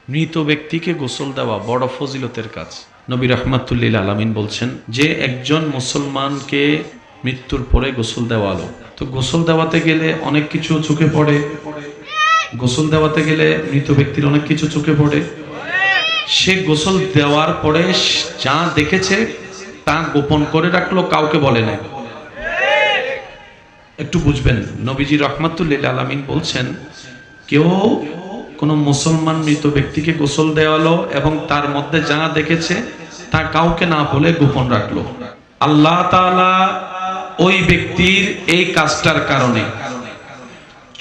মৃত ব্যক্তিকে গোসল দেওয়া বড় ফজিলতের কাজ। নবী রাহমাতুল্লিল আলামিন বলছেন যে একজন মুসলমানকে মৃত্যুর পরে গোসল দেওয়ালো, তো গোসল দেওয়াতে গেলে অনেক কিছু চোখে পড়ে। গোসল দেওয়াতে গেলে মৃত ব্যক্তির অনেক কিছু চোখে পড়ে। সে গোসল দেওয়ার পরে যা দেখেছে তা গোপন করে রাখলো, কাউকে বলে নাই। একটু বুঝবেন, নবীজি রাহমাতুল্লিল আলামিন বলছেন কেউ কোন মুসলমান মৃত ব্যক্তিকে গোসল দেওয়ালো এবং তার মধ্যে যা দেখেছে তা কাউকে না বলে গোপন রাখলো, আল্লাহ তাআলা ওই ব্যক্তির এই কাজটার কারণে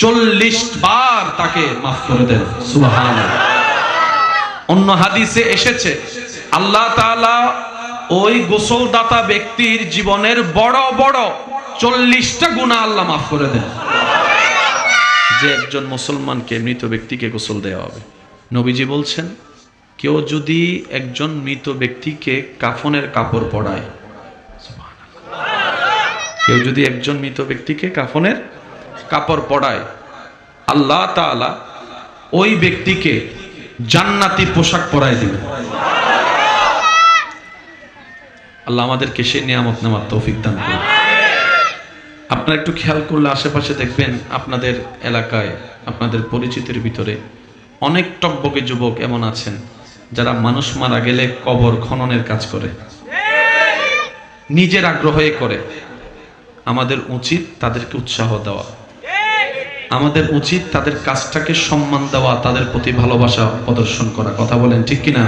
40 বার তাকে মাফ করে দেন। সুবহানাল্লাহ। অন্য হাদিসে এসেছে আল্লাহ তাআলা ওই গোসলদাতা ব্যক্তির জীবনের বড় বড় 40টা গুনাহ আল্লাহ মাফ করে দেন, যে একজন মুসলমানকে মৃত ব্যক্তিকে গোসল দেওয়া হবে। নবীজি বলছেন কেউ যদি একজন মৃত ব্যক্তিকে কাফনের কাপড় পরায়, কেউ যদি একজন মৃত ব্যক্তিকে কাফনের কাপড় পরায়, আল্লাহ তাআলা ওই ব্যক্তিকে জান্নাতি পোশাক পরায় দিবেন। আল্লাহ আমাদেরকে সেই নিয়ামত নেওয়ার তৌফিক দান করুন। আপনারা একটু খেয়াল করলে আশেপাশে দেখবেন আপনাদের এলাকায়, আপনাদের পরিচিতের ভিতরে অনেক টকবকে যুবক এমন আছেন যারা মানুষ মারা গেলে কবর খননের কাজ করে, নিজের আগ্রহে করে। আমাদের উচিত তাদেরকে উৎসাহ দেওয়া, আমাদের উচিত তাদের কাজটাকে সম্মান দেওয়া, তাদের প্রতি ভালোবাসা প্রদর্শন করা। কথা বলেন ঠিক কিনা?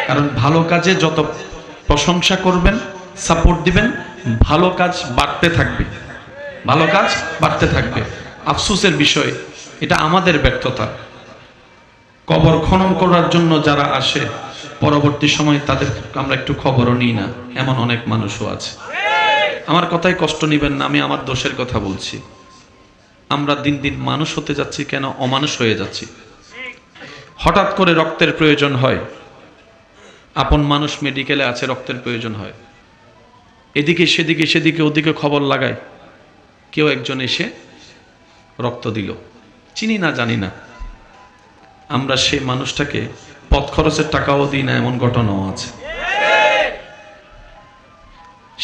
কারণ ভালো কাজে যত প্রশংসা করবেন, সাপোর্ট দিবেন, ভালো কাজ বাড়তে থাকবে, ভালো কাজ বাড়তে থাকবে। আফসোসের বিষয়, এটা আমাদের ব্যর্থতা। কবর খনন করার জন্য যারা আসে পরবর্তী সময় তাদের আমরা একটু খবরও নিই না, এমন অনেক মানুষও আছে। আমার কথায় কষ্ট নিবেন না, আমি আমার দোষের কথা বলছি। আমরা দিন দিন মানুষ হতে যাচ্ছি কেন, অমানুষ হয়ে যাচ্ছি। হঠাৎ করে রক্তের প্রয়োজন হয়, আপন মানুষ মেডিকেলে আছে, রক্তের প্রয়োজন হয়, এদিকে সেদিকে সেদিকে ওদিকে খবর লাগায়, কেউ একজন এসে রক্ত দিল, চিনি না জানি না, আমরা সেই মানুষটাকে পথ খরচের টাকাও দিই না, এমন ঘটনাও আছে।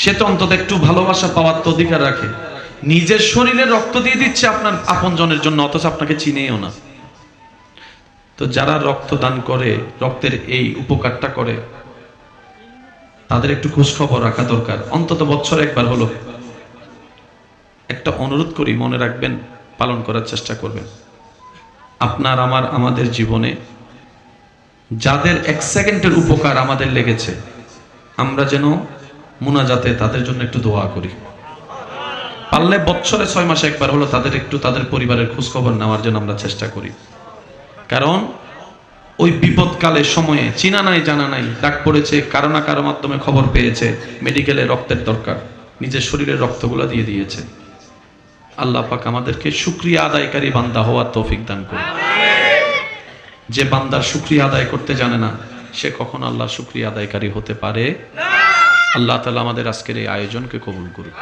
সে তো অন্তত একটু ভালোবাসা পাওয়ার তো অধিকার রাখে। নিজের শরীরে রক্ত দিয়ে দিচ্ছে আপনার আপনজনের জন্য, অথচ আপনাকে চিনেও না। তো যারা রক্ত দান করে, রক্তের এই উপকারটা করে, তাদের একটু খোঁজ খবর রাখা দরকার, অন্তত বছরে একবার হলো। একটা অনুরোধ করি, মনে রাখবেন, পালন করার চেষ্টা করবেন। আপনার আমাদের জীবনে যাদের 1 সেকেন্ডের উপকার আমাদের লেগেছে, আমরা যেন মুনাজাতে তাদের জন্য একটু দোয়া করি। পারলে বছরে 6 মাসে একবার হলো তাদের একটু, তাদের পরিবারের খোঁজ খবর নেওয়ার জন্য আমরা চেষ্টা করি। কারণ ওই বিপদকালে সময়ে চিনা নাই জানা নাই ডাক পড়েছে, কারো না কারো মাধ্যমে খবর পেয়েছে মেডিকেলে রক্তের দরকার, নিজের শরীরের রক্তগুলো দিয়ে দিয়েছে। আল্লাহ পাক আমাদেরকে শুকরিয়া আদায়কারী বান্দা হওয়ার তৌফিক দান করুন। যে বান্দার শুকরিয়া আদায় করতে জানে না, সে কখনো আল্লাহ শুকরিয়া আদায়কারী হতে পারে না। আল্লাহ তাআলা আমাদের আজকের এই আয়োজনকে কবুল করুন।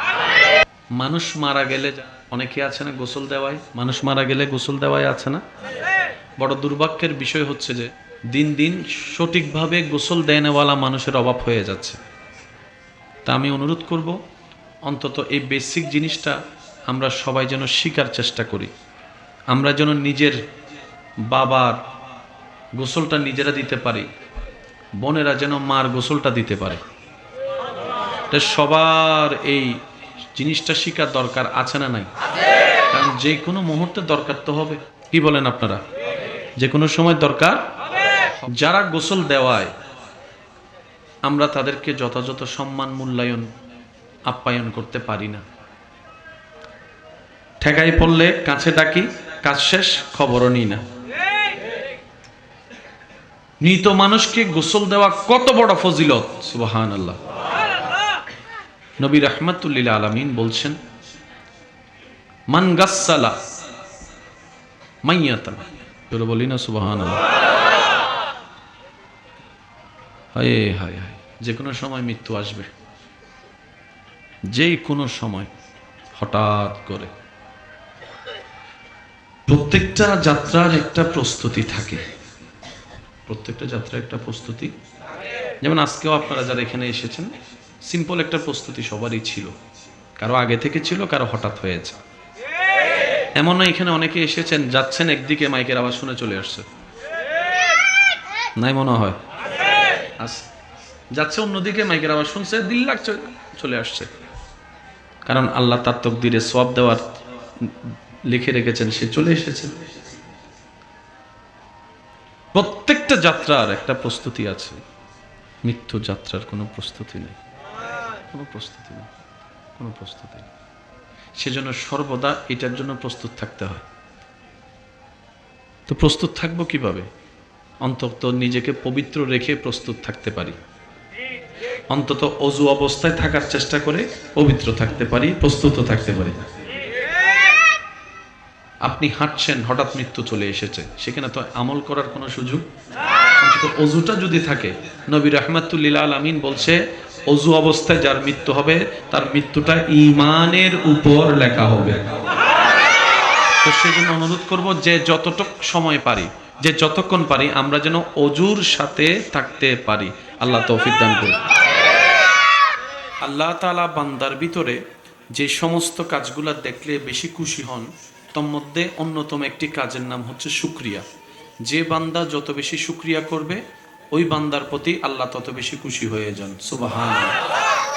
মানুষ মারা গেলে অনেকে আছে না গোসল দেওয়ায়, মানুষ মারা গেলে গোসল দেওয়ায় আছে না। বড় দুর্ভাগ্যের বিষয় হচ্ছে যে দিন দিন সঠিকভাবে গোসল দেওয়ালা মানুষের অভাব হয়ে যাচ্ছে। তা আমি অনুরোধ করব, অন্তত এই বেসিক জিনিসটা আমরা সবাই যেন শিখার চেষ্টা করি। আমরা যেন নিজের বাবার গোসলটা নিজেরা দিতে পারি, বোনেরা যেন মার গোসলটা দিতে পারে। সবার এই জিনিসটা শিখার দরকার আছে না নাই? কারণ যে কোনো মুহূর্তে দরকার তো হবে, কি বলেন আপনারা? যে কোনো সময় দরকার। যারা গোসল দেওয়ায় আমরা তাদেরকে যথাযথ সম্মান, মূল্যায়ন, আপ্যায়ন করতে পারি না। ঠেকাই পড়লে কাছে ডাকি, কাজ শেষ, খবরও নিই না। মৃত মানুষকে গোসল দেওয়া কত বড় ফজিলত! সুবহানাল্লাহ। নবী রাহমাতুল্লিল আলামিন বলছেন মান গাসসালা মাইয়াতান, চলো বলি না সুবহানাল্লাহ। হায় হায় হায়, যে কোনো সময় মৃত্যু আসবে, যে কোনো সময়, হঠাৎ করে। প্রত্যেকটা যাত্রার একটা প্রস্তুতি থাকে। প্রত্যেকটা যাত্রা একটা প্রস্তুতি। যেমন আজকেও আপনারা যারা এখানে এসেছেন, সিম্পল একটা প্রস্তুতি সবারই ছিল, কারো আগে থেকে ছিল, কারো হঠাৎ হয়েছে। এমন না এখানে অনেকে এসেছেন, যাচ্ছেন একদিকে মাইকের আওয়াজ শুনে চলে আসছে, নাই মনে হয় যাচ্ছে অন্যদিকে মাইকের আওয়াজ শুনছে, দিল লাগছে, চলে আসছে। কারণ আল্লাহ তার তকদিরে সওয়াব দেওয়ার লিখে রেখেছেন, সে চলে এসেছে। প্রত্যেকটা যাত্রার একটা প্রস্তুতি আছে, মৃত্যু যাত্রার কোনো প্রস্তুতি নেই, কোনো প্রস্তুতি নেই, কোনো প্রস্তুতি নেই। সেজন্য সর্বদা এটার জন্য প্রস্তুত থাকতে হয়। তো প্রস্তুত থাকবো কিভাবে? অন্তত নিজেকে পবিত্র রেখে প্রস্তুত থাকতে পারি, অন্তত অজু অবস্থায় থাকার চেষ্টা করে পবিত্র থাকতে পারি, প্রস্তুত থাকতে পারি। আপনি হাঁটছেন, হঠাৎ মৃত্যু চলে এসেছে, সেখানে তো আমল করার কোনো সুযোগ, অন্তত অজুটা যদি থাকে। নবী রাহমাতুল লিল আলামিন বলছে, অজু অবস্থায় যার মৃত্যু হবে তার মৃত্যুটা ঈমানের উপর লেখা হবে। তো সেজন্য অনুরোধ করব যে যতটুকু সময় পারি, যে যতক্ষণ পারি, আমরা যেন অজুর সাথে থাকতে পারি। আল্লাহ তৌফিক দান করুন। আল্লাহ তাআলা বান্দার ভিতরে যে সমস্ত কাজগুলা দেখলে বেশি খুশি হন, তার মধ্যে অন্যতম একটি কাজের নাম হচ্ছে শুকরিয়া। যে বান্দা যত বেশি শুকরিয়া করবে, ওই বান্দার প্রতি আল্লাহ তত বেশি খুশি হয়ে যান। সুবহানাল্লাহ।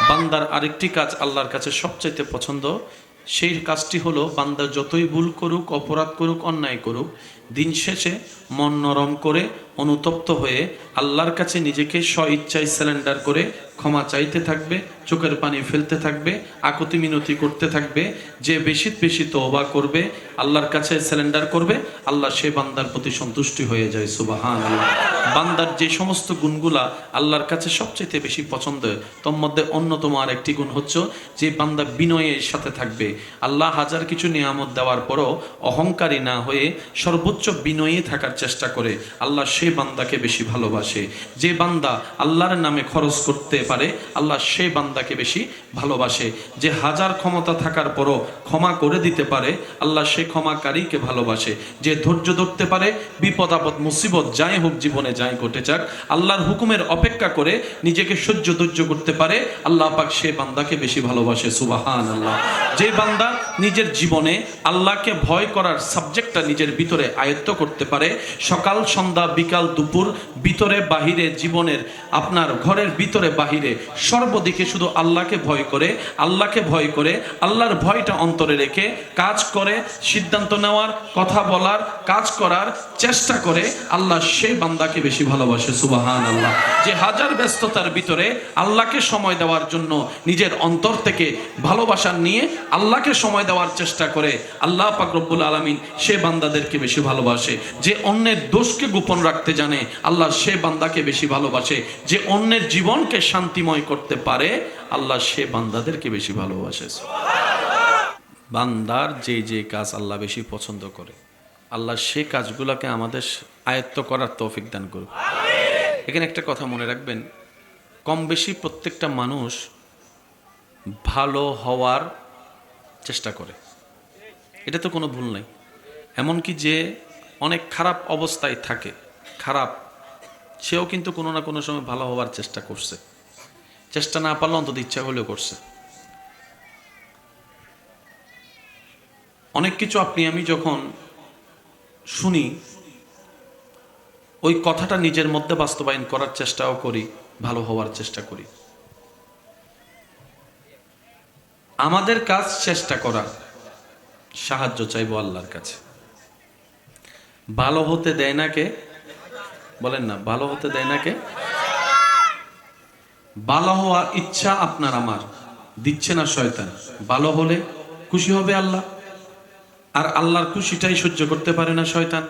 বান্দার আরেকটি কাজ আল্লাহর কাছে সবচাইতে পছন্দ, সেই কাজটি হলো বান্দা যতই ভুল করুক, অপরাধ করুক, অন্যায় করুক, দিন শেষে মন নরম করে অনুতপ্ত হয়ে আল্লাহর কাছে নিজেকে স্ব ইচ্ছায় স্যালেন্ডার করে ক্ষমা চাইতে থাকবে, চোখের পানি ফেলতে থাকবে, আকুতি মিনতি করতে থাকবে। যে বেশি বেশি তওবা করবে, আল্লাহর কাছে স্যালেন্ডার করবে, আল্লাহ সে বান্দার প্রতি সন্তুষ্টি হয়ে যায়। সুবহানাল্লাহ। বান্দার যে সমস্ত গুণগুলা আল্লাহর কাছে সবচেয়ে বেশি পছন্দ, তোর মধ্যে অন্যতম আর একটি গুণ হচ্ছে যে বান্দা বিনয়ের সাথে থাকবে। আল্লাহ হাজার কিছু নিয়ামত দেওয়ার পরও অহংকারী না হয়ে সর্বোচ্চ বিনয়ী থাকার চেষ্টা করে, আল্লাহ সে বান্দাকে বেশি ভালোবাসে। যে বান্দা আল্লাহর নামে খরচ করতে পারে, আল্লাহ সে বান্দাকে বেশি ভালোবাসে। যে হাজার ক্ষমতা থাকার পরও ক্ষমা করে দিতে পারে, আল্লাহ সে ক্ষমাকারীকে ভালোবাসে। যে ধৈর্য ধরতে পারে, বিপদ আপদ মুসিবত যাই হোক জীবনে যাই ঘটে যাক, আল্লাহর হুকুমের অপেক্ষা করে নিজেকে সহ্য ধৈর্য করতে পারে, আল্লাহ পাক সে বান্দাকে বেশি ভালোবাসে। সুবহানাল্লাহ। যে বান্দা নিজের জীবনে আল্লাহকে ভয় করার সাবজেক্টটা নিজের ভিতরে আয়ত্ত করতে পারে, সকাল সন্ধ্যা বিকাল দুপুর, ভিতরে বাহিরে, জীবনের আপনার ঘরের ভিতরে বাহিরে সর্বদিকে শুধু আল্লাহকে ভয় করে, আল্লাহকে ভয় করে, আল্লাহর ভয়টা অন্তরে রেখে কাজ করে, সিদ্ধান্ত নেওয়ার, কথা বলার, কাজ করার চেষ্টা করে, আল্লাহ সেই বান্দাকে বেশি ভালোবাসে। সুবহানাল্লাহ। যে হাজার ব্যস্ততার ভিতরে আল্লাহকে সময় দেওয়ার জন্য নিজের অন্তর থেকে ভালোবাসা নিয়ে আল্লাহকে সময় দেওয়ার চেষ্টা করে, আল্লাহ পাক রব্বুল আলামিন সে বান্দাদেরকে বেশি ভালোবাসে। যে অন্যের দোষকে গোপন রাখতে জানে, আল্লাহ সে বান্দাকে বেশি ভালোবাসে। যে অন্যের জীবনকে শান্তিময় করতে পারে, আল্লাহ সে বান্দাদেরকে বেশি ভালোবাসে। বান্দার যে যে কাজ আল্লাহ বেশি পছন্দ করে, আল্লাহ সে কাজগুলোকে আমাদের আয়ত্ত করার তৌফিক দান করুক। এখানে একটা কথা মনে রাখবেন, কম বেশি প্রত্যেকটা মানুষ ভালো হওয়ার চেষ্টা করে, এটা তো কোনো ভুল নাই। এমনকি যে অনেক খারাপ অবস্থায় থাকে, খারাপ, সেও কিন্তু কোনো না কোনো সময় ভালো হওয়ার চেষ্টা করছে। চেষ্টা না পারলে অন্তত ইচ্ছা হলেও করছে। অনেক কিছু আপনি আমি যখন শুনি, ওই কথাটা নিজের মধ্যে বাস্তবায়ন করার চেষ্টাও করি, ভালো হওয়ার চেষ্টা করি। আমাদের কাজ চেষ্টা করা, সাহায্য চাইবো আল্লাহর কাছে। ভালো হতে দেয় না কে? বলেন না, ভালো হতে দেয় না কে? ভালো হওয়ার ইচ্ছা আপনার আমার, দিচ্ছে না শয়তান। ভালো হলে খুশি হবে আল্লাহ, আর আল্লাহর খুশিটাই সহ্য করতে পারে না শয়তান।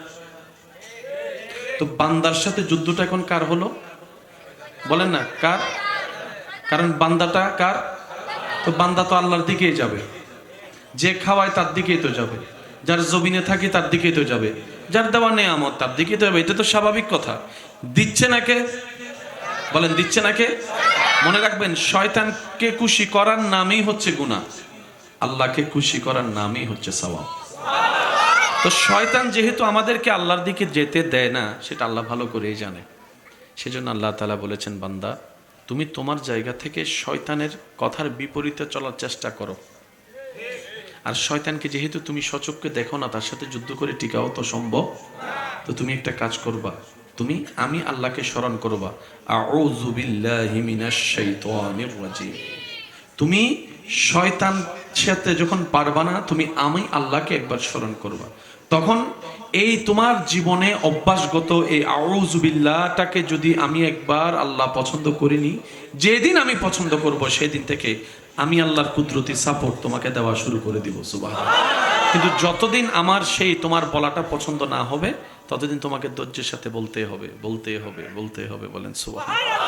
তো বান্দার সাথে যুদ্ধটা এখন কার হলো? বলেন না কার? কারণ বান্দাটা কার? তো বান্দা তো আল্লাহর দিকেই যাবে। যে খাওয়ায় তার দিকেই তো যাবে, যার জমিনে থাকে তার দিকেই তো যাবে, যার দেওয়া নেয়ামত তার দিকেই তো যাবে। এটা তো স্বাভাবিক কথা। দিচ্ছে না কে? বলেন দিচ্ছে না কে? মনে রাখবেন, শয়তানকে খুশি করার নামই হচ্ছে গুনাহ, আল্লাহকে খুশি করার নামই হচ্ছে সওয়াব। তো শয়তান যেহেতু আমাদেরকে আল্লাহর দিকে যেতে দেয় না, সেটা আল্লাহ ভালো করেই জানে। সেজন্য আল্লাহ তাআলা বলেছেন, বান্দা তুমি তোমার জায়গা থেকে শয়তানের কথার বিপরীতে চলার চেষ্টা করো। আর শয়তানকে যেহেতু তুমি সচক্ষে দেখো না, তার সাথে যুদ্ধ করে টিকাও তো সম্ভব। তো তুমি একটা কাজ করবা, আমি আল্লাহকে স্মরণ করবা, আউযু বিল্লাহি মিনাশ শাইতানির রাজিম। তুমি শয়তান সাথে যখন পারবা না, তুমি আমি আল্লাহকে একবার স্মরণ করবা। তখন এই তোমার জীবনে অভ্যাসগত এই আউযু বিল্লাহটাকে যদি আমি একবার আল্লাহ পছন্দ করিনি, যেদিন আমি পছন্দ করব সেদিন থেকে আমি আল্লাহর কুদরতি সাপোর্ট তোমাকে দেওয়া শুরু করে দিব। সুবহানাল্লাহ। কিন্তু যতদিন আমার সেই তোমার বলাটা পছন্দ না হবে, ততদিন তোমাকে ধৈর্যের সাথে বলতে হবে, বলতে হবে, বলতে হবে। বলেন সুবহানাল্লাহ।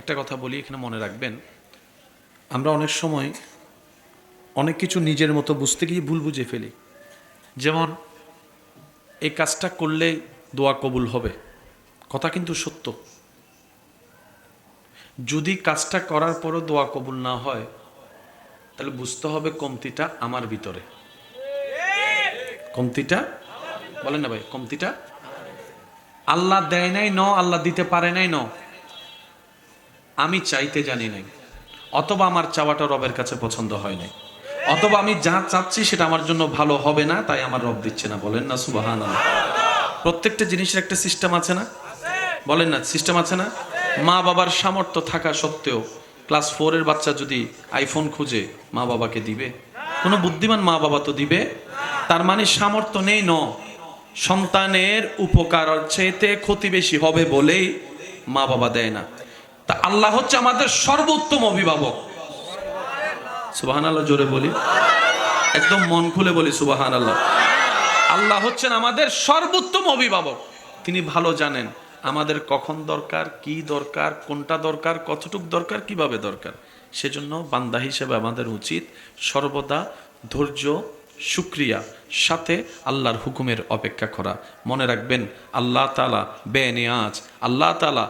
একটা কথা বলি, এখানে মনে রাখবেন, আমরা অনেক সময় অনেক কিছু নিজের মতো বুঝতে গিয়ে ভুল বুঝে ফেলি। যেমন এই কাজটা করলে দোয়া কবুল হবে, কথা কিন্তু সত্য। যদি কাজটা করার পরও দোয়া কবুল না হয়, তাহলে বুঝতে হবে কমতিটা আমার ভিতরে। কমতিটা, বলেন না ভাই, কমতিটা আল্লাহ দেয় নাই ন, আল্লাহ দিতে পারে নাই ন, আমি চাইতে জানি নাই, অথবা আমার চাওয়াটা রবের কাছে পছন্দ হয় নাই, অথবা আমি যা চাচ্ছি সেটা আমার জন্য ভালো হবে না, তাই আমার রব দিচ্ছে না। বলেন না সুবহানাল্লাহ। প্রত্যেকটা জিনিসের একটা সিস্টেম আছে না? বলেন না, সিস্টেম আছে না? মা বাবার সামর্থ্য থাকা সত্ত্বেও ক্লাস 4-এর বাচ্চা যদি আইফোন খুঁজে মা বাবাকে দিবে? কোনো বুদ্ধিমান মা বাবা তো দিবে। তার মানে সামর্থ্য নেই ন, সন্তানের উপকার চাইতে ক্ষতি বেশি হবে বলেই মা বাবা দেয় না। তা আল্লাহ হচ্ছে আমাদের সর্বোত্তম অভিভাবক। সুবহানাল্লাহ, জোরে বলি, একদম মন খুলে বলি সুবহানাল্লাহ। আল্লাহ হচ্ছেন আমাদের সর্বোত্তম অভিভাবক। তিনি ভালো জানেন আমাদের কখন দরকার, কি দরকার, কোনটা দরকার, কতটুক দরকার, কিভাবে দরকার। সেজন্য বান্দা হিসেবে আমাদের উচিত সর্বদা ধৈর্য, শুকরিয়া সাথে আল্লাহর হুকুমের অপেক্ষা করা। মনে রাখবেন, আল্লাহ তাআলা বেনিয়াজ, আল্লাহ তাআলা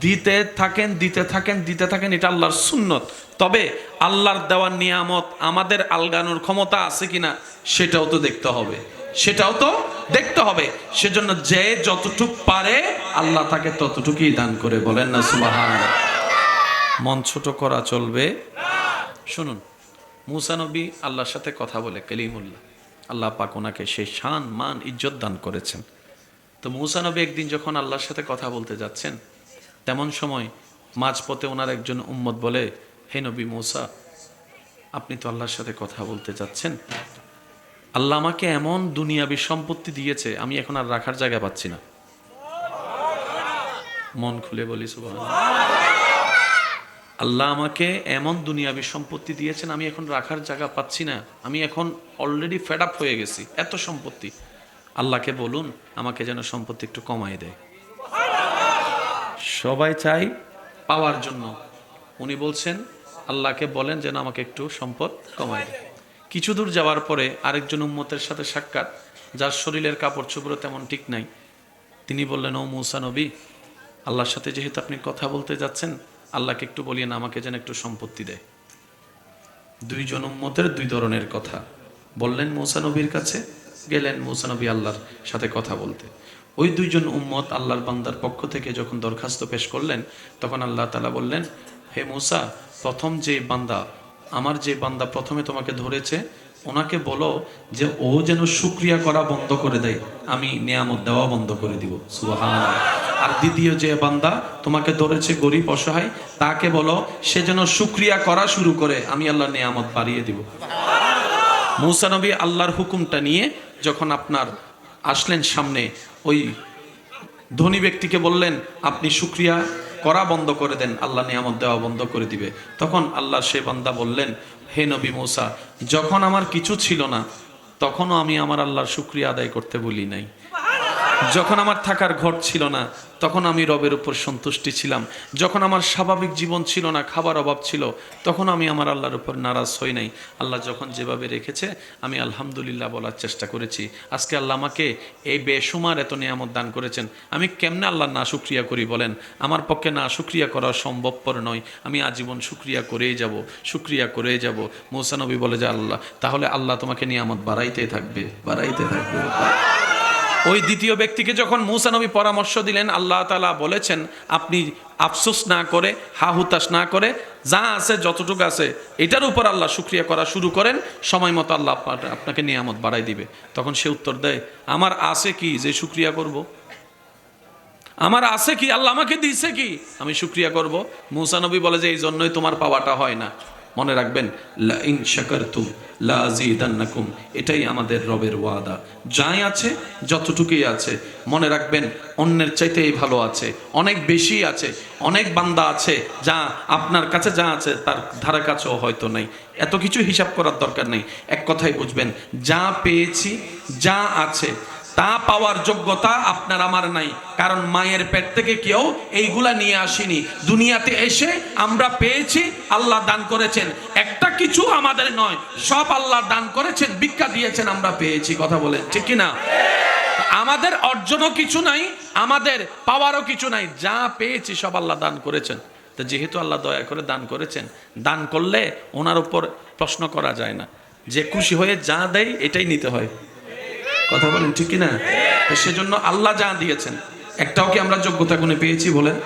দিতে থাকেন, দিতে থাকেন, দিতে থাকেন, এটা আল্লাহর সুন্নত। তবে আল্লাহর দেওয়ার নিয়ামত আমাদের আলগানোর ক্ষমতা আছে কিনা সেটাও তো দেখতে হবে, সেটাও তো দেখতে হবে। সেজন্য যে যতটুক পারে আল্লাহ তাকে ততটুকুই দান করে। বলেন না সুবহানাল্লাহ। মন ছোট করা চলবে। শুনুন, মুসা নবী আল্লাহর সাথে কথা বলে, কালিমুল্লাহ, আল্লাহ পাক ওনাকে সেই শান, মান, ইজ্জত দান করেছেন। তো মুসা নবী একদিন যখন আল্লাহর সাথে কথা বলতে যাচ্ছেন, তেমন সময় মাঝপথে ওনার একজন উম্মত বলে, হে নবী মুসা, আপনি তো আল্লাহর সাথে কথা বলতে যাচ্ছেন, আল্লাহ আমাকে এমন দুনিয়াবী সম্পত্তি দিয়েছে, আমি এখন আর রাখার জায়গা পাচ্ছি না। মন খুলে বলি সুবহানাল্লাহ। আল্লাহ আমাকে এমন দুনিয়াবী সম্পত্তি দিয়েছেন, আমি এখন রাখার জায়গা পাচ্ছি না, আমি এখন অলরেডি ফেড আপ হয়ে গেছি, এত সম্পত্তি। আল্লাহকে বলুন আমাকে যেন সম্পত্তি একটু কমাই দেয়। সবাই চাই পাওয়ার জন্য, উনি বলছেন আল্লাহকে বলেন যেন আমাকে একটু সম্পদ কমাই দেয়। কিছু দূর যাওয়ার পরে আরেকজন উম্মতের সাথে সাক্ষাৎ, যার শরীরের কাপড় চোপড় তেমন ঠিক নাই। তিনি বললেন, ও মুসা নবী, আল্লাহর সাথে যেহেতু আপনি কথা বলতে যাচ্ছেন, আল্লাহকে একটু বলিয়েন আমাকে যেন একটু সম্পত্তি দেয়। দুইজন উম্মতের দুই ধরনের কথা বললেন। মুসা নবীর কাছে গেলেন, মুসা নবী আল্লাহর সাথে কথা বলতে। ওই দুইজন উম্মত আল্লাহর বান্দার পক্ষ থেকে যখন দরখাস্ত পেশ করলেন, তখন আল্লাহ তাআলা বললেন, হে মুসা, প্রথম যে বান্দা, আমার যে বান্দা প্রথমে তোমাকে ধরেছে, ওনাকে বলো যে ও যেন শুকরিয়া করা বন্ধ করে দেয়, আমি নিয়ামত দেওয়া বন্ধ করে দিব। সুবহানাল্লাহ। আর দ্বিতীয় যে বান্দা তোমাকে ধরেছে গরিব অসহায়, তাকে বলো সে যেন শুকরিয়া করা শুরু করে, আমি আল্লাহর নিয়ামত বাড়িয়ে দিব। মুসা নবী আল্লাহর হুকুমটা নিয়ে যখন আপনার আসলেন সামনে, ওই ধনী ব্যক্তিকে বললেন আপনি শুকরিয়া করা বন্ধ করে দেন, আল্লাহ নিয়ামত দেওয়া বন্ধ করে দিবে। তখন আল্লাহর সে বান্দা বললেন, হে নবী মুসা, যখন আমার কিছু ছিল না, তখনও আমি আমার আল্লাহর শুকরিয়া আদায় করতে ভুলি নাই। যখন আমার থাকার ঘর ছিল না তখন আমি রবের উপর সন্তুষ্টি ছিলাম। যখন আমার স্বাভাবিক জীবন ছিল না, খাবার অভাব ছিল, তখন আমি আমার আল্লাহর উপর নারাজ হই নাই। আল্লাহ যখন যেভাবে রেখেছে আমি আলহামদুলিল্লাহ বলার চেষ্টা করেছি। আজকে আল্লাহ আমাকে এই বেসুমার এত নিয়ামত দান করেছেন, আমি কেমনে আল্লাহর না শুকরিয়া করি বলেন? আমার পক্ষে না শুকরিয়া করা সম্ভবপর নয়। আমি আজীবন শুকরিয়া করেই যাব, শুকরিয়া করেই যাব। মুসা নবী বলে যে আল্লাহ, তাহলে আল্লাহ তোমাকে নিয়ামত বাড়াইতে থাকবে, বাড়াইতে থাকবে। ওই দ্বিতীয় ব্যক্তিকে যখন মুসা নবী পরামর্শ দিলেন, আল্লাহ তাআলা বলেছেন আপনি আফসোস না করে, হা হুতাশ না করে, যা আছে যতটুকু আছে এটার উপর আল্লাহ শুকরিয়া করা শুরু করেন, সময় মতো আল্লাহ আপনাকে নিয়ামত বাড়াই দিবে। তখন সে উত্তর দেয়, আমার আছে কি যে শুকরিয়া করব? আমার আছে কি? আল্লাহ আমাকে দিয়েছে কি আমি শুকরিয়া করব? মুসা নবী বলে যে এই জন্যই তোমার পাওয়াটা হয় না। মনে রাখবেন, লা ইন শাকারতুম লা আযীদান্নাকুম, এটাই আমাদের রবের ওয়াদা। যাই আছে যতটুকুই আছে, মনে রাখবেন অন্যের চাইতেই ভালো আছে, অনেক বেশি আছে। অনেক বান্দা আছে যা আপনার কাছে যা আছে তার ধারে কাছেও হয়তো নাই। এত কিছু হিসাব করার দরকার নেই। এক কথাই বুঝবেন, যা পেয়েছি, যা আছে তা পাওয়ার যোগ্যতা আপনার আমার নাই। কারণ মায়ের পেট থেকে কেউ এইগুলা নিয়ে আসেনি। দুনিয়াতে এসে আমরা পেয়েছি, আল্লাহ দান করেছেন। একটা কিছু আমাদের নয়, সব আল্লাহ দান করেছেন, ভিক্ষা দিয়েছেন, আমরা পেয়েছি। কথা বলেন ঠিক কি না? আমাদের অর্জনও কিছু নাই, আমাদের পাওয়ারও কিছু নাই। যা পেয়েছি সব আল্লাহ দান করেছেন। তো যেহেতু আল্লাহ দয়া করে দান করেছেন, দান করলে ওনার উপর প্রশ্ন করা যায় না। যে খুশি হয়ে যা দেয় এটাই নিতে হয়। কথা বলেন ঠিক কিনা? তো সেজন্য আল্লাহ যা দিয়েছেন, একটাও কি আমরা যোগ্যতা গুণে পেয়েছি বলেন?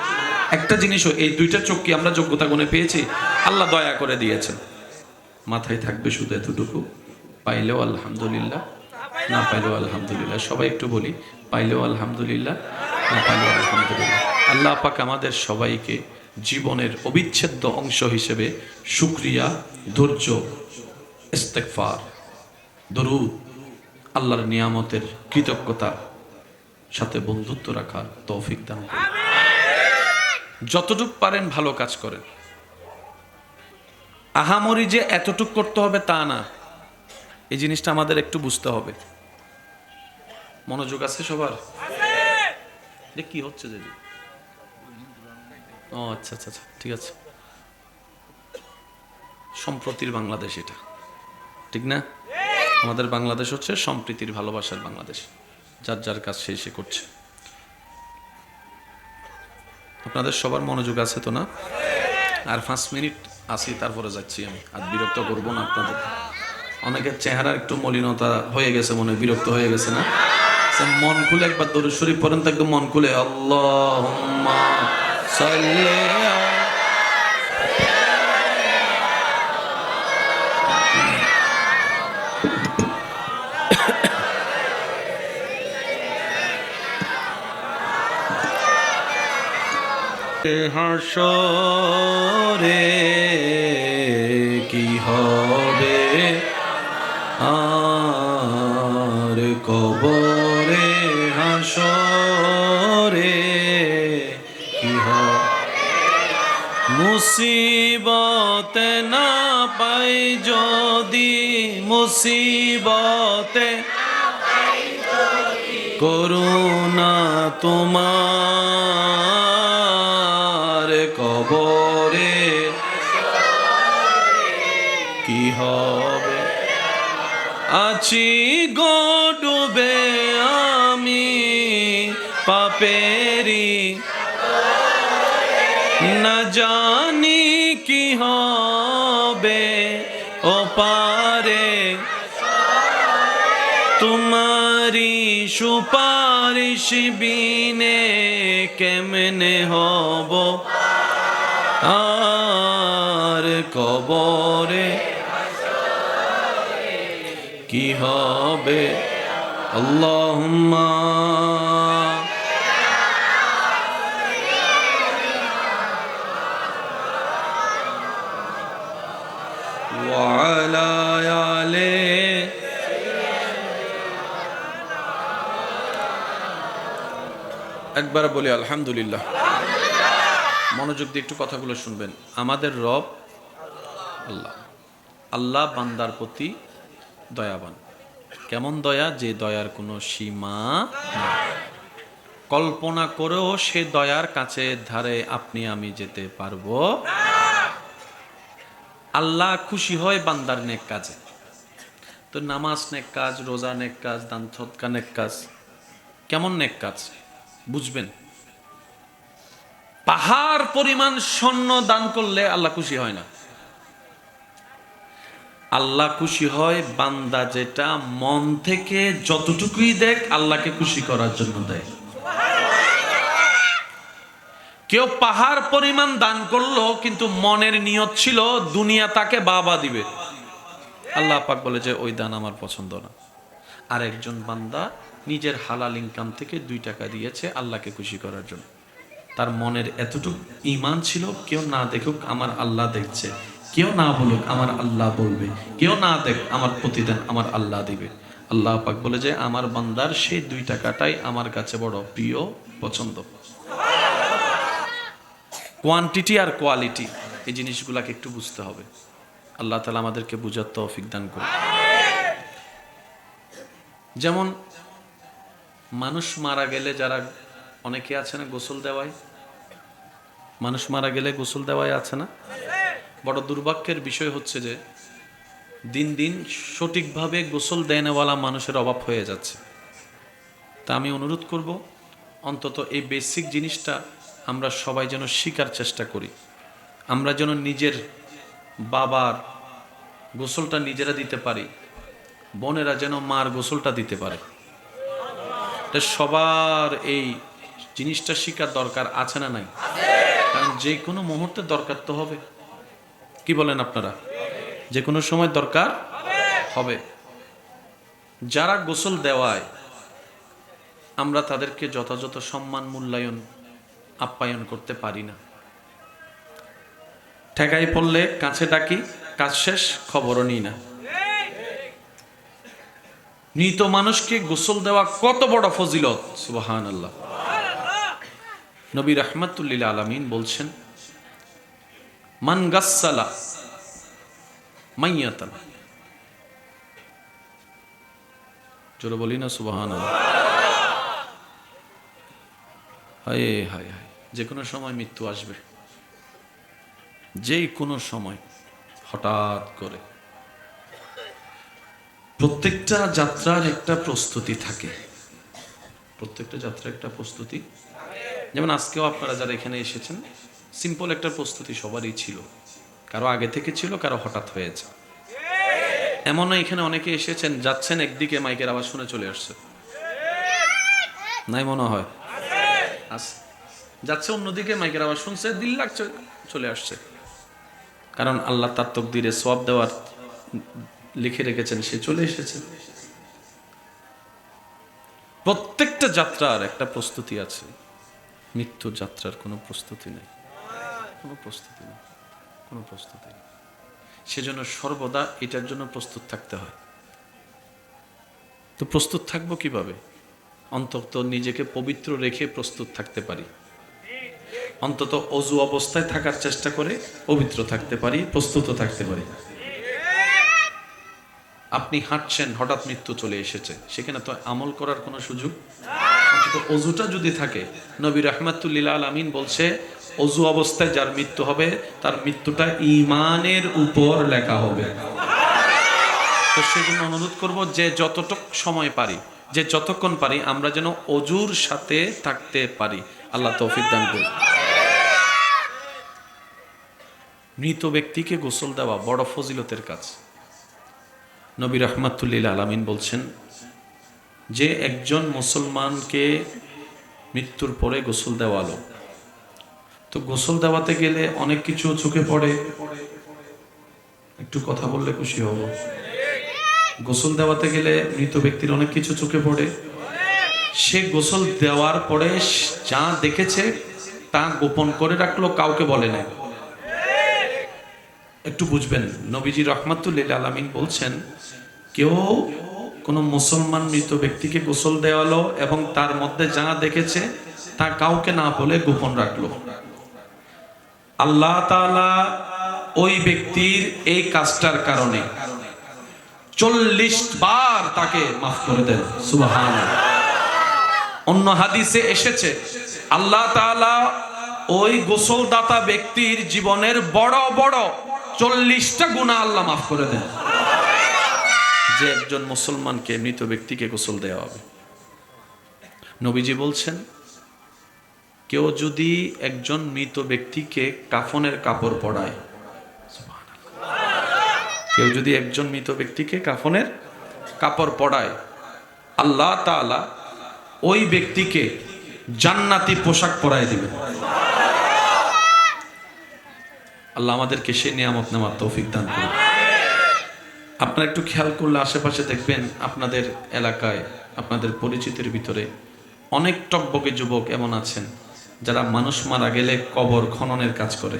একটা জিনিসও, এই দুইটা চোখ কি আমরা যোগ্যতা গুণে পেয়েছি? আল্লাহ দয়া করে দিয়েছেন। মাথায় থাকবে শুধু এতটুকু, পাইলেও আলহামদুলিল্লাহ, না পাইলেও আলহামদুলিল্লাহ। সবাই একটু বলি, পাইলেও আলহামদুলিল্লাহ, না পাইলেও আলহামদুলিল্লাহ। আল্লাহ পাক আমাদের সবাইকে জীবনের অবিচ্ছেদ্য অংশ হিসেবে শুকরিয়া, ধৈর্য, ইস্তেগফার, দরুদ, আল্লাহর নিয়ামতের কৃতজ্ঞতা সাথে বন্ধুত্ব রাখার তৌফিক দান করুন। যতটুক পারেন ভালো কাজ করেন। আহামরি যে এতটুক করতে হবে তা না, এই জিনিসটা আমাদের একটু বুঝতে হবে। মনোযোগ আছে সবার? কি হচ্ছে যে? ও আচ্ছা আচ্ছা আচ্ছা, ঠিক আছে। সম্প্রতির বাংলাদেশ এটা, ঠিক না? আমাদের বাংলাদেশ হচ্ছে সম্প্রীতির, ভালোবাসার বাংলাদেশ। যার যার কাজ সে করছে। আপনাদের সবার মনোযোগ আছে তো না? আর 5 মিনিট আসি, তারপরে যাচ্ছি আমি। আর বিরক্ত করবো না আপনাদের। অনেকের চেহারা একটু মলিনতা হয়ে গেছে, মনে বিরক্ত হয়ে গেছে না? মন খুলে একবার দরুদ শরীফ পড়েন তো, একদম মন খুলে। আল্লাহুম্মা সাল্লি হাসরে কি হবে আর কবরে, হাসরে কি হবে, মুসিবতে না পাই যদি, মুসিবতে করুণা তোমার কবরে কি হবে, আছি গো ডুবে আমি পাপেরি, না জানি কি হবে ও পারে, তোমারি সুপারিশ বিনে কেমনে হব আর কবরে কি হবে। আল্লাহুম্মা ওয়া আলা আলি একবার বলি আলহামদুলিল্লাহ। মনোযোগ দিয়ে একটু কথাগুলো শুনবেন। আমাদের রব আল্লাহ, আল্লাহ বান্দার প্রতি দয়াবান। কেমন দয়া? যে দয়ার কোনো সীমা নাই। কল্পনা করেও সে দয়ার কাছে ধারে আপনি আমি যেতে পারবো। আল্লাহ খুশি হয় বান্দার নেক কাজে। তো নামাজ নেক কাজ, রোজা নেক কাজ, দান সদকা নেক কাজ। কেমন নেক কাজ বুঝবেন? পাহাড় পরিমাণ স্বর্ণ দান করলে আল্লাহ খুশি হয় না। আল্লাহ খুশি হয় বান্দা যেটা মন থেকে যতটুকুই দেখ আল্লাহকে খুশি করার জন্য দেয়। কেউ পাহাড় পরিমাণ দান করলো কিন্তু মনের নিয়ত ছিল দুনিয়া তাকে বাবা দিবে, আল্লাহ পাক বলে যে ওই দান আমার পছন্দ না। আর একজন বান্দা নিজের হালাল ইনকাম থেকে 2 টাকা দিয়েছে আল্লাহকে খুশি করার জন্য। তার মনের এতটুকু ঈমান ছিল, কেউ না দেখুক আমার আল্লাহ দেখছে, কেউ না বলুক আমার আল্লাহ বলবে, কেউ না দেখ আমার প্রতিদান আমার আল্লাহ দিবে। আল্লাহ পাক বলে যে আমার বান্দার সেই 2 টাকাটাই আমার কাছে বড় প্রিয়, পছন্দ। কোয়ান্টিটি আর কোয়ালিটি এই জিনিসগুলোকে একটু বুঝতে হবে। আল্লাহ তাআলা আমাদেরকে বুঝার তৌফিক দান করুন। যেমন মানুষ মারা গেলে যারা অনেকে আছে না গোসল দেওয়ায়, মানুষ মারা গেলে গোসল দেওয়ায় আছে না। বড় দুর্ভাগ্যের বিষয় হচ্ছে যে দিন দিন সঠিকভাবে গোসল দেওয়ালা মানুষের অভাব হয়ে যাচ্ছে। তা আমি অনুরোধ করব অন্তত এই বেসিক জিনিসটা আমরা সবাই যেন শিকার চেষ্টা করি। আমরা যেন নিজের বাবার গোসলটা নিজেরা দিতে পারি, বোনেরা যেন মার গোসলটা দিতে পারে। সবার এই জিনিসটা শিকার দরকার আছে না নাই? কারণ যে কোনো মুহূর্তে দরকার তো হবে। কি বলেন আপনারা? যে কোনো সময় দরকার হবে। যারা গোসল দেওয়ায় আমরা তাদেরকে যথাযথ সম্মান, মূল্যায়ন, আপ্যায়ন করতে পারি না। ঠেকাই পড়লে কাছে ডাকি, কাজ শেষ খবরও নিই না। মৃত মানুষকে গোসল দেওয়া কত বড় ফজিলত! সুবহানাল্লাহ। নবী রাহমাতুল লিল আলামিন বলছেন, মান গাসসালা মাইয়াতান, জোরে বলি না সুবহানাল্লাহ। হায় হায় হায়, যে কোনো সময় মৃত্যু আসবে, যে কোনো সময় হঠাৎ করে। প্রত্যেকটা যাত্রার একটা প্রস্তুতি থাকে, প্রত্যেকটা যাত্রার একটা প্রস্তুতি। যেমন আজকেও আপনারা যারা এখানে এসেছেন, সিম্পল একটা প্রস্তুতি সবারই ছিল, কারো আগে থেকে ছিল, কারো হঠাৎ হয়েছে। এমন এখানে অনেকে এসেছেন, যাচ্ছেন একদিকে মাইকের আওয়াজ শুনে চলে আসছে, নাই মনে হয়? যাচ্ছে অন্যদিকে মাইকের আওয়াজ শুনছে, দিল লাগছে, চলে আসছে। কারণ আল্লাহ তার তাকদীরে সওয়াব দেওয়ার লিখে রেখেছেন, সে চলে এসেছে। প্রত্যেকটা যাত্রার একটা প্রস্তুতি আছে, মৃত্যুর যাত্রার কোনো প্রস্তুতি নেই, কোনো প্রস্তুতি নেই, কোনো প্রস্তুতি নেই। সেজন্য সর্বদা এটার জন্য প্রস্তুত থাকতে হয়। তো প্রস্তুত থাকবো কিভাবে? অন্তত নিজেকে পবিত্র রেখে প্রস্তুত থাকতে পারি, অন্তত অজু অবস্থায় থাকার চেষ্টা করে পবিত্র থাকতে পারি, প্রস্তুত থাকতে পারি। আপনি হাঁটছেন, হঠাৎ মৃত্যু চলে এসেছে, সেখানে তো আমল করার কোনো সুযোগ। অন্তত অজুটা যদি থাকে, নবী রাহমাতুল লিল আলামিন বলছে অজু অবস্থায় যার মৃত্যু হবে তার মৃত্যুটা ঈমানের উপর লেখা হবে। তো সেজন্য অনুরোধ করব যে যতটুক সময় পারি, যে যতক্ষণ পারি, আমরা যেন অজুর সাথে থাকতে পারি। আল্লাহ তৌফিক দান করুন। মৃত ব্যক্তিকে গোসল দেওয়া বড় ফজিলতের কাজ। নবী রাহমাতুল লিল আলামিন বলছেন যে একজন মুসলমানকে মৃত্যুর পরে গোসল দেওয়ালো, তো গোসল দেওয়াতে গেলে অনেক কিছু চোখে পড়ে। একটু কথা বললে খুশি হব। গোসল দেওয়াতে গেলে মৃত ব্যক্তির অনেক কিছু চোখে পড়ে। সে গোসল দেওয়ার পরে যা দেখেছে তা গোপন করে রাখলো, কাউকে বলে নাই। একটু বুঝবেন, নবীজি রাহমাতুল লিল আলামিন বলছেন কেউ কোনো মুসলমান মৃত ব্যক্তিকে গোসল দেওয়ালো এবং তার মধ্যে যা দেখেছে তা কাউকে না বলে গোপন রাখলো, আল্লাহ তাআলা ওই ব্যক্তির এই কাজটার কারণে 40 বার তাকে মাফ করে দেন। সুবহানাল্লাহ। অন্য হাদিসে এসেছে আল্লাহ তাআলা ওই গোসলদাতা ব্যক্তির জীবনের বড় বড় 40টা গুনাহ আল্লাহ মাফ করে দেন। যে একজন মুসলমানকে মৃত ব্যক্তিকে গোসল দেওয়া হবে। নবীজি বলছেন, কেউ যদি একজন মৃত ব্যক্তিকে কাফনের কাপড় পরায়, কেউ যদি একজন মৃত ব্যক্তিকে কাফনের কাপড় পরায়, আল্লাহ তাআলা ওই ব্যক্তিকে জান্নাতি পোশাক পরায় দিবেন। আল্লাহ আমাদেরকে সেই নিয়ামত নেওয়ার তৌফিক দান করুন। আপনারা একটু খেয়াল করলে আশেপাশে দেখবেন আপনাদের এলাকায়, আপনাদের পরিচিতের ভিতরে অনেক টকবকে যুবক এমন আছেন যারা মানুষ মারা গেলে কবর খননের কাজ করে,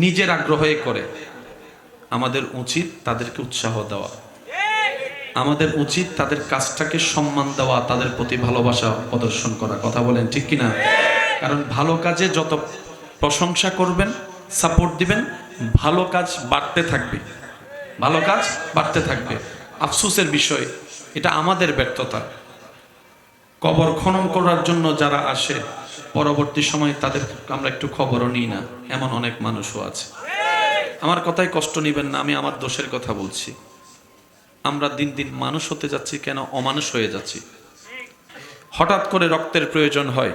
নিজের আগ্রহে করে। আমাদের উচিত তাদেরকে উৎসাহ দেওয়া, আমাদের উচিত তাদের কাজটাকে সম্মান দেওয়া, তাদের প্রতি ভালোবাসা প্রদর্শন করা। কথা বলেন ঠিক কিনা? কারণ ভালো কাজে যত প্রশংসা করবেন, সাপোর্ট দিবেন, ভালো কাজ বাড়তে থাকবে, ভালো কাজ বাড়তে থাকবে। আফসোসের বিষয়, এটা আমাদের ব্যর্থতা। কবর খনন করার জন্য যারা আসে, পরবর্তী সময় তাদের আমরা একটু খবরও নিই না, এমন অনেক মানুষও আছে। আমার কথায় কষ্ট নেবেন না, আমি আমার দোষের কথা বলছি। আমরা দিন দিন মানুষ হতে যাচ্ছি কেন, অমানুষ হয়ে যাচ্ছি। হঠাৎ করে রক্তের প্রয়োজন হয়,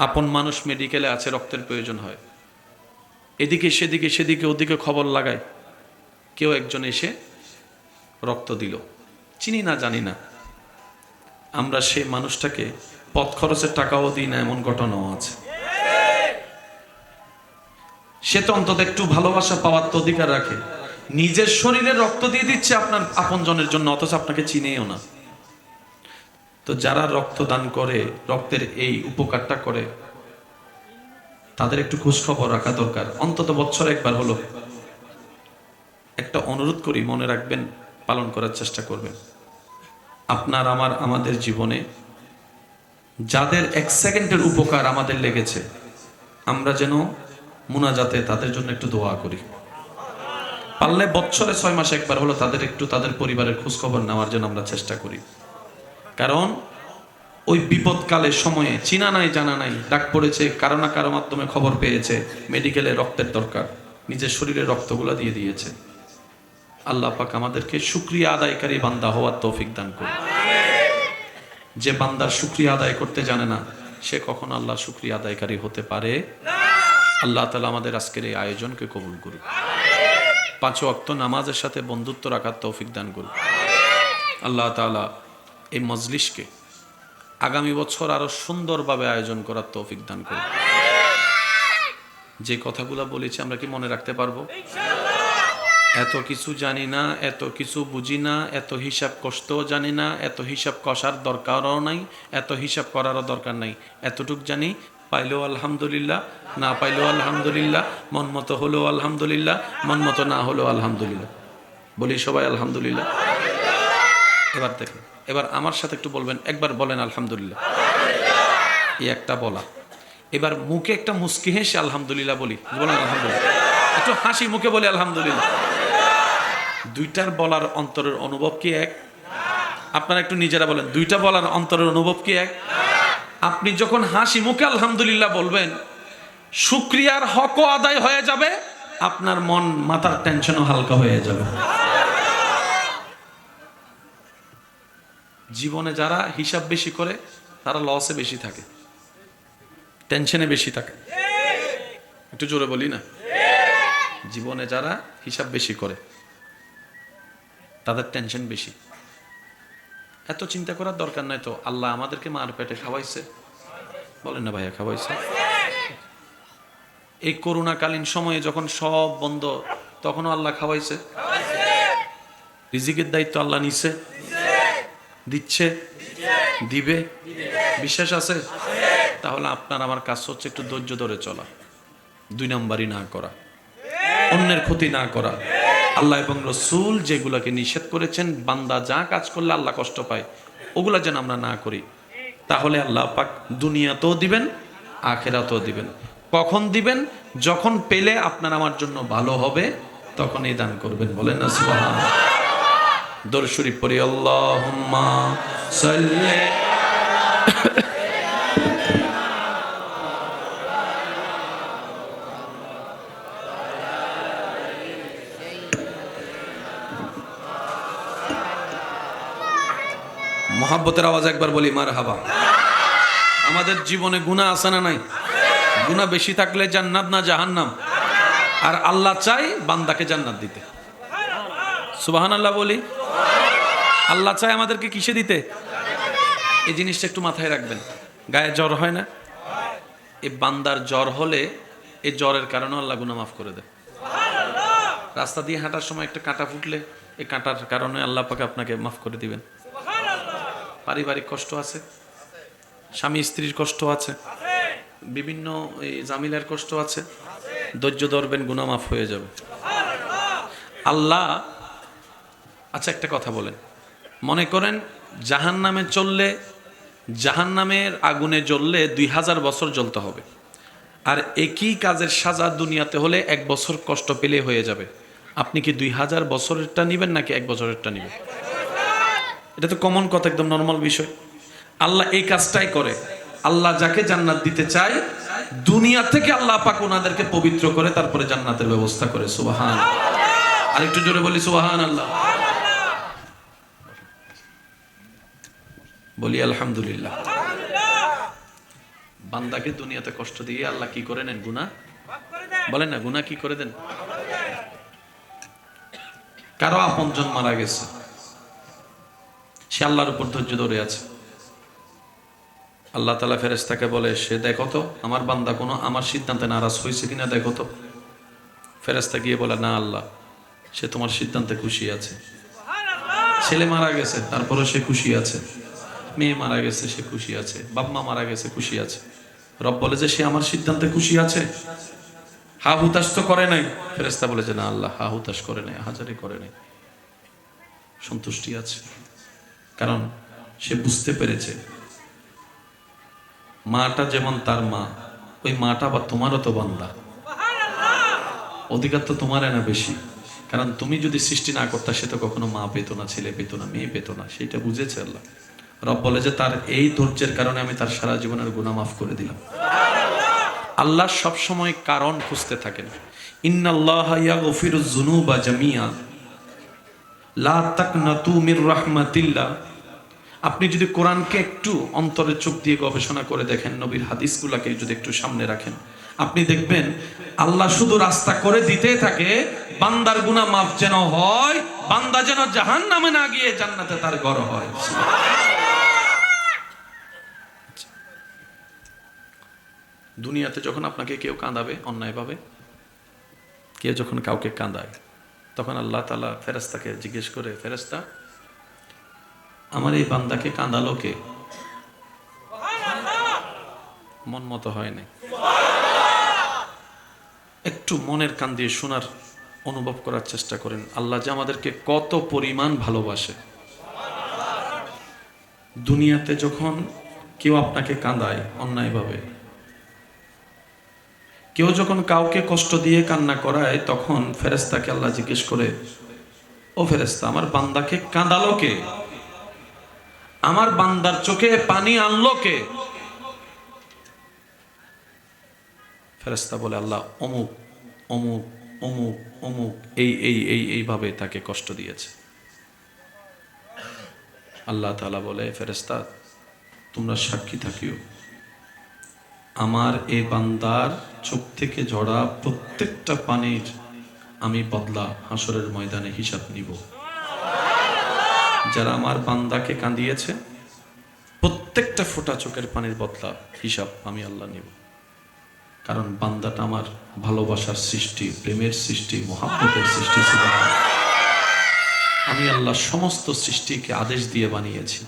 আপন মানুষ মেডিকেলে আছে, রক্তের প্রয়োজন হয়, এদিকে সেদিকে সেদিকে ওদিকে খবর লাগায়, কেউ একজন এসে রক্ত দিল, চিনি না জানি না, আমরা সেই মানুষটাকে পথ খরচের টাকাও দিই না, এমন ঘটনাও আছে। সে তো অন্তত একটু ভালোবাসা পাওয়ার তো অধিকার রাখে। নিজের শরীরে রক্ত দিয়ে দিচ্ছে আপনার আপনজনের জন্য, অথচ আপনাকে চিনেও না। তো যারা রক্ত দান করে, রক্তের এই উপকারটা করে, তাদের একটু খোঁজ খবর রাখা দরকার, অন্তত বছরে একবার হলো। একটা অনুরোধ করি, মনে রাখবেন, পালন করার চেষ্টা করবেন। আপনার আমাদের জীবনে যাদের 1 সেকেন্ডের উপকার আমাদের লেগেছে, আমরা যেন মুনাজাতে তাদের জন্য একটু দোয়া করি। পারলে বছরে 6 মাসে একবার হলো তাদের একটু, তাদের পরিবারের খোঁজ খবর নেওয়ার জন্য আমরা চেষ্টা করি। কারণ ওই বিপদকালের সময়ে চিনা নাই জানা নাই, ডাক পড়েছে, কারো না কারো মাধ্যমে খবর পেয়েছে মেডিকেলে রক্তের দরকার, নিজের শরীরে রক্তগুলো দিয়ে দিয়েছে। আল্লাহ পাক আমাদেরকে শুকরিয়া আদায়কারী বান্দা হওয়ার তৌফিক দান করুন। যে বান্দার শুকরিয়া আদায় করতে জানে না, সে কখনো আল্লাহ শুকরিয়া আদায়কারী হতে পারে না। আল্লাহ তাআলা আমাদের আজকের এই আয়োজনকে কবুল করুন। 5 ওয়াক্ত নামাজের সাথে বন্ধুত্ব রাখার তৌফিক দান করুন। আল্লাহ তাআলা এই মজলিসকে আগামী বছর আরো সুন্দরভাবে আয়োজন করার তৌফিক দান করুন। যে কথাগুলো বলেছি আমরা কি মনে রাখতে পারবো? এত কিছু জানি না, এত কিছু বুঝি না, এত হিসাব কষতেও জানি না, এত হিসাব কষার দরকারও নাই, এত হিসাব করারও দরকার নাই। এতটুক জানি, পাইলেও আলহামদুলিল্লাহ, না পাইলেও আলহামদুলিল্লাহ, মন মতো হলেও আলহামদুলিল্লাহ, মন মতো না হলেও আলহামদুলিল্লাহ। বলি সবাই আলহামদুলিল্লাহ। এবার দেখেন, এবার আমার সাথে একটু বলবেন, একবার বলেন আলহামদুলিল্লাহ। এই একটা বলা, এবার মুখে একটা মুস্কি হেসে আলহামদুলিল্লাহ বলি, বলেন আলহামদুলিল্লাহ। একটু হাসি মুখে বলি আলহামদুলিল্লাহ। দুইটার বলার অন্তরের অনুভব কি এক? আপনারা একটু নিজেরা বলেন, দুইটা বলার অন্তরের অনুভব কি এক? আপনি যখন হাসি মুখে আলহামদুলিল্লাহ বলবেন, শুকরিয়ার হকও আদায় হয়ে যাবে, আপনার মন মাথার টেনশনও হালকা হয়ে যাবে। জীবনে যারা হিসাব বেশি করে তারা লসে বেশি থাকে, টেনশনে বেশি থাকে। একটু জোরে বলি না? জীবনে যারা হিসাব বেশি করে তাদের টেনশন বেশি। এত চিন্তা করার দরকার নাই তো, আল্লাহ আমাদেরকে মার পেটে খাওয়াইছে, বলেন না ভাইয়া, খাওয়াইছে। এই করোনাকালীন সময়ে যখন সব বন্ধ, তখনও আল্লাহ খাওয়াইছে। রিজিকের দায়িত্ব আল্লাহ নিছে, দিচ্ছে, দিবে, বিশ্বাস আছে। তাহলে আপনার আমার কাজ হচ্ছে একটু ধৈর্য ধরে চলা, 2 নাম্বারই না করা, অন্যের ক্ষতি না করা। আল্লাহ এবং রসূল যেগুলাকে নিষেধ করেছেন, বান্দা যা কাজ করলে আল্লাহ কষ্ট পায়, ওগুলা যেন আমরা না করি। তাহলে আল্লাহ পাক দুনিয়াতেও দিবেন, আখিরাতেও দিবেন। কখন দিবেন? যখন পেলে আপনার আমার জন্য ভালো হবে, তখন এই দান করবেন। বলেন না সুবহানাল্লাহ। দরুদ শরীফ পড়ি, আল্লাহুম্মা সাল্লি মোহাব্বতের আওয়াজ একবার বলি মারহাবা। আমাদের জীবনে গুনাহ আছে না নাই? গুনাহ বেশি থাকলে জান্নাত না জাহান্নাম? আর আল্লাহ চাই বান্দাকে জান্নাত দিতে। সুবহানাল্লাহ বলি। আল্লাহ চাই আমাদেরকে কিসে দিতে? এই জিনিসটা একটু মাথায় রাখবেন। গায়ে জ্বর হয় না? এই বান্দার জ্বর হলে এই জ্বরের কারণে আল্লাহ গুনাহ মাফ করে দেয়। রাস্তা দিয়ে হাঁটার সময় একটা কাঁটা ফুটলে এই কাঁটার কারণে আল্লাহ পাক আপনাকে মাফ করে দিবেন। পারিবারিক কষ্ট আছে, স্বামী স্ত্রীর কষ্ট আছে, বিভিন্ন এই জামিলার কষ্ট আছে, ধৈর্য ধরবেন, গুনাহ মাফ হয়ে যাবে। আল্লাহ আচ্ছা একটা কথা বলেন, মনে করেন জাহান্নামে চললে, জাহান্নামের আগুনে জ্বললে 2000 বছর জ্বলতে হবে, আর একই কাজের সাজা দুনিয়াতে হলে 1 বছর কষ্ট পেলে হয়ে যাবে। আপনি কি 2000 বছরেরটা নেবেন নাকি 1 বছরেরটা নেবেন? এটা তো কমন কথা, একদম নর্মাল বিষয়। আল্লাহ এই কাজটাই করে। আল্লাহ যাকে জান্নাত দিতে চায় দুনিয়া থেকে আল্লাহ পাক ওনাদেরকে পবিত্র করে তারপরে জান্নাতের ব্যবস্থা করে। সুবহান। আর একটু জোরে বলি সুবহানাল্লাহ। বলি আলহামদুলিল্লাহ। বান্দাকে দুনিয়াতে কষ্ট দিয়ে আল্লাহ কি করে নেন? গুনাহ বলেন না, গুনাহ কি করে দেন? কারো আপনজন মারা গেছে, সে আল্লাহর উপর ধৈর্য ধরে আছে। আল্লাহ তাআলা ফেরেশতাকে বলে, সে দেখো তো আমার বান্দা কোনো আমার সিদ্ধান্তে নারাজ হয়েছে কিনা দেখো তো। ফেরেশতা গিয়ে বলে, না আল্লাহ, সে তোমার সিদ্ধান্তে খুশি আছে। ছেলে মারা গেছে তারপরে সে খুশি আছে, মেয়ে মারা গেছে সে খুশি আছে, বাপ মা মারা গেছে খুশি আছে। রব বলে যে সে আমার সিদ্ধান্তে খুশি আছে, হা হুতাশ তো করে নাই। ফেরেশতা বলে যে না আল্লাহ, হা হুতাশ করে নাই, হাজারি করে নাই, সন্তুষ্টি আছে। কারণ সে বুঝতে পেরেছে মাটা যেমন তার মা, ওই মাটা বা তোমারও তো বান্দা, অধিকার তো তোমার না বেশি। কারণ তুমি যদি সৃষ্টি না করতা সে তো কখনো মা পেত না, ছেলে পেত না, মেয়ে পেত না, সেটা বুঝেছে আল্লাহ। রব বলে যে তার এই ধৈর্যের কারণে আমি তার সারা জীবনের গুনাহ মাফ করে দিলাম। আল্লাহ সব সময় কারণ খুঁজতে থাকেন। ইন্নাল্লাহা ইয়াগফিরুয যুনুবা জামিআ লা তাকনাতু মির রাহমাতিল্লাহ। আপনি যদি কোরআনকে একটু অন্তরে চোখ দিয়ে গবেষণা করে দেখেন, নবীর হাদিসগুলোকে যদি একটু সামনে রাখেন, আপনি দেখবেন আল্লাহ শুধু রাস্তা করে দিতে থাকে বান্দার গুনাহ মাফ যেন হয়, বান্দা যেন জাহান্নামে না গিয়ে জান্নাতে তার ঘর হয়। দুনিয়াতে যখন আপনাকে কেউ কাঁদাবে অন্যায়ভাবে, কেউ যখন কাউকে কাঁদায়, তখন আল্লাহ তাআলা ফেরেশতাকে জিজ্ঞেস করে, ফেরেশতা আমার এই বান্দাকে কাঁদালো কে? মন মতো হয় না। একটু মনের কান দিয়ে শোনার অনুভব করার চেষ্টা করেন আল্লাহ যে আমাদেরকে কত পরিমাণ ভালোবাসে। দুনিয়াতে যখন কেউ আপনাকে কাঁদায় অন্যায়ভাবে, কেউ যখন কাউকে কষ্ট দিয়ে কান্না করায়, তখন ফেরেশতাকে আল্লাহ জিজ্ঞেস করে, ও ফেরেশতা আমার বান্দাকে কাঁদালো কে? আমার বান্দার চোখে পানি আনলো কে? ফেরেশতা বলে আল্লাহ অমুক অমুক অমুক অমুক এইভাবে তাকে কষ্ট দিয়েছে। আল্লাহ তাআলা বলে, ফেরেশতা তোমরা সাক্ষী থাকিও, আমার এই বান্দার চোখ থেকে ঝরা প্রত্যেকটা পানির আমি বদলা হাসরের ময়দানে হিসাব নিব। যারা আমার বান্দাকে কাঁদিয়েছে প্রত্যেকটা ফোঁটা চোখের পানির বদলা হিসাব আমি আল্লাহ নিব। কারণ বান্দাটা আমার ভালোবাসার সৃষ্টি, প্রেমের সৃষ্টি, মহব্বতের সৃষ্টি ছিল। আমি আল্লাহ সমস্ত সৃষ্টিকে আদেশ দিয়ে বানিয়েছি,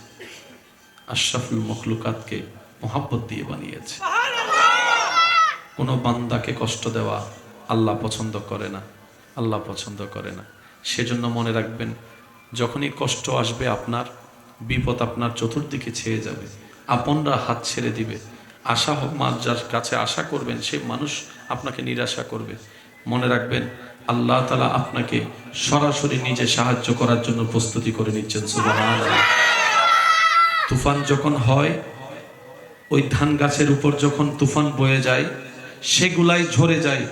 আশরাফুল মখলুকাতকে মহব্বত দিয়ে বানিয়েছি। কোনো বান্দাকে কষ্ট দেওয়া আল্লাহ পছন্দ করে না, আল্লাহ পছন্দ করে না। সেজন্য মনে রাখবেন, যখনই কষ্ট আসবে, আপনার বিপদ আপনার চতুর্দিকে ছেয়ে যাবে, আপনরা হাত ছেড়ে দিবে, আশা যার কাছে আশা করবেন সে মানুষ আপনাকে নিরাশা করবে। মনে রাখবেন আল্লাহ তাআলা আপনাকে সরাসরি নিজে সাহায্য করার জন্য প্রস্তুতি করে নিচ্ছেন। সুবহানাল্লাহ। তুফান যখন হয়, ওই ধান গাছের উপর যখন তুফান বয়ে যায়, সেগুলাই ঝরে যায়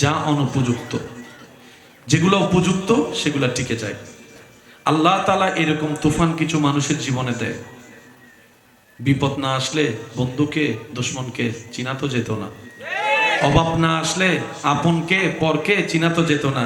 যা অনুপযুক্ত, যেগুলো উপযুক্ত সেগুলো টিকে যায়। আল্লাহ তাআলা এরকম তুফান কিছু মানুষের জীবনে দেয়। বিপদ না আসলে বন্ধুকে দুশমনকে চিনা তো যেত না, অভাব না আসলে আপনকে পরকে চিনা তো যেত না।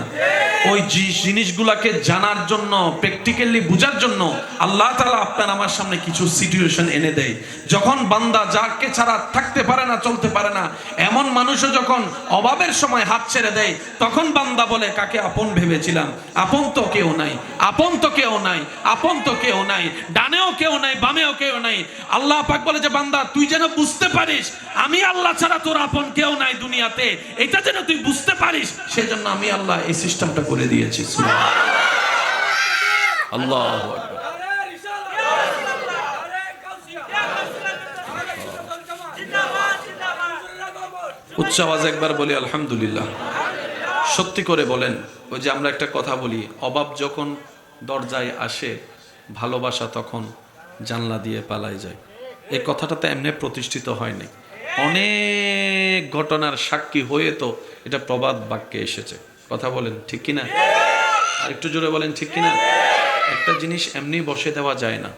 ওই জিনিসগুলাকে জানার জন্য, প্র্যাকটিক্যালি বুঝার জন্য আল্লাহ তাআলা আপনার আমার সামনে কিছু সিচুয়েশন এনে দেয়। যখন বান্দা যাকে ছাড়া থাকতে পারে না, চলতে পারে না, এমন মানুষও যখন অভাবের সময় হাত ছেড়ে দেয়, তখন বান্দা বলে কাকে আপন ভেবেছিলাম, আপন তো কেউ নাই, আপন তো কেউ নাই, আপন তো কেউ নাই, ডানেও কেউ নাই, বামেও কেউ নাই। আল্লাহ পাক বলে যে বান্দা তুই যেন বুঝতে পারিস আমি আল্লাহ ছাড়া তোর আপন কেউ নাই দুনিয়াতে, এটা যেন তুই বুঝতে পারিস, সেজন্য আমি আল্লাহ এই সিস্টেমটা করে দিয়েছি। আল্লাহু আকবার। উচ্চ আওয়াজে একবার বলি আলহামদুলিল্লাহ। সত্যি করে বলেন, ওই যে আমরা একটা কথা বলি, অভাব যখন দরজায় আসে, ভালোবাসা তখন জানলা দিয়ে পালায় যায়। এই কথাটা তো এমনি প্রতিষ্ঠিত হয়নি, অনেক ঘটনার সাক্ষী হয়ে তো এটা প্রবাদ বাক্যে এসেছে। কথা বলেন ঠিক কিনা? আর একটু জোরে বলেন ঠিক কিনা? একটা জিনিস এমনি বসে দেওয়া যায় না।